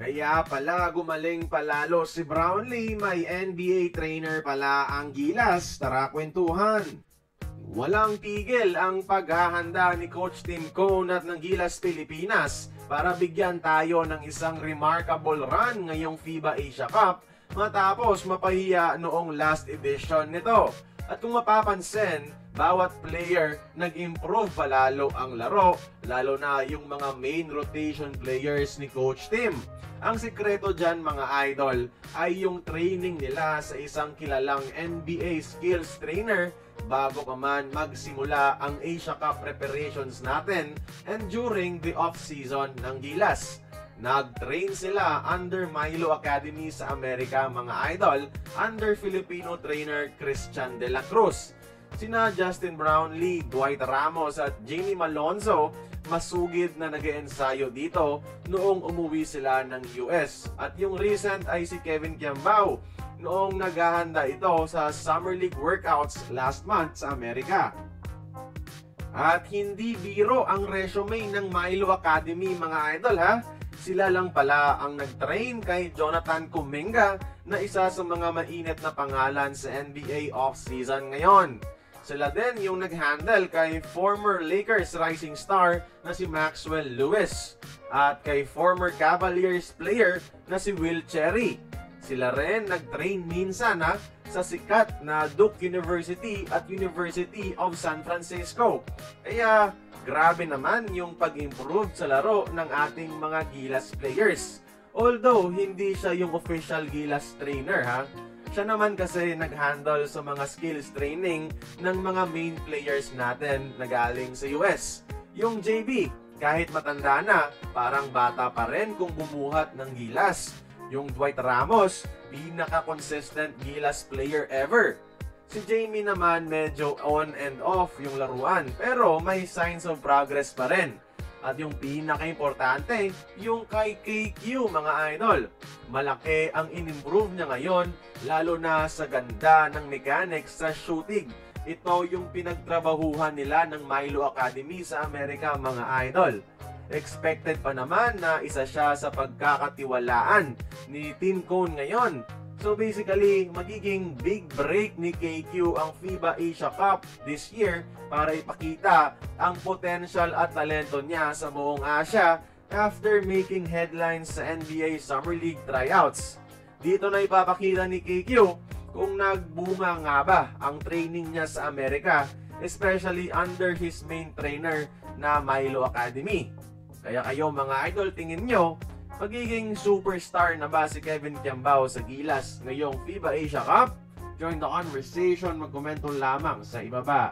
Kaya pala gumaling palalo si Brownlee, may NBA trainer pala ang Gilas. Tara kwentuhan. Walang tigil ang paghahanda ni Coach Tim Cone at ng Gilas Pilipinas para bigyan tayo ng isang remarkable run ngayong FIBA Asia Cup matapos mapahiya noong last edition nito. At kung mapapansin, bawat player nag-improve palalo ang laro, lalo na yung mga main rotation players ni Coach Tim. Ang sikreto dyan mga idol ay yung training nila sa isang kilalang NBA skills trainer bago pa man magsimula ang Asia Cup preparations natin and during the off-season ng Gilas. Nag-train sila under Milo Academy sa Amerika mga idol, under Filipino trainer Christian De La Cruz. Sina Justin Brownlee, Dwight Ramos at Jamie Malonzo masugid na nag-eensayo dito noong umuwi sila ng US. At yung recent ay si Kevin Kiambao noong naghahanda ito sa Summer League workouts last month sa Amerika. At hindi biro ang resume ng Milo Academy mga idol ha. Sila lang pala ang nag-train kay Jonathan Kuminga na isa sa mga mainit na pangalan sa NBA off-season ngayon. Sila din yung nag-handle kay former Lakers rising star na si Maxwell Lewis at kay former Cavaliers player na si Will Cherry. Sila rin nag-train minsan sa sikat na Duke University at University of San Francisco. Kaya grabe naman yung pag-improve sa laro ng ating mga Gilas players. Although hindi siya yung official Gilas trainer siya naman kasi nag-handle sa mga skills training ng mga main players natin na galing sa US. Yung JB, kahit matanda na, parang bata pa rin kung bumuhat ng Gilas. Yung Dwight Ramos, pinaka-consistent Gilas player ever. Si Jamie naman medyo on and off yung laruan, pero may signs of progress pa rin. At yung pinaka-importante, yung kay KQ mga idol. Malaki ang in-improve niya ngayon, lalo na sa ganda ng mechanics sa shooting. Ito yung pinagtrabahuhan nila ng Milo Academy sa Amerika mga idol. Expected pa naman na isa siya sa pagkakatiwalaan ni Tim Cone ngayon. So basically, magiging big break ni KQ ang FIBA Asia Cup this year para ipakita ang potential at talento niya sa buong Asia after making headlines sa NBA Summer League tryouts. Dito na ipapakita ni KQ kung nagbunga nga ba ang training niya sa Amerika, especially under his main trainer na Milo Academy. Kaya kayo mga idol, tingin nyo, magiging superstar na ba si Kevin Kiambao sa Gilas ngayong FIBA Asia Cup? Join the conversation, magkomento lamang sa ibaba.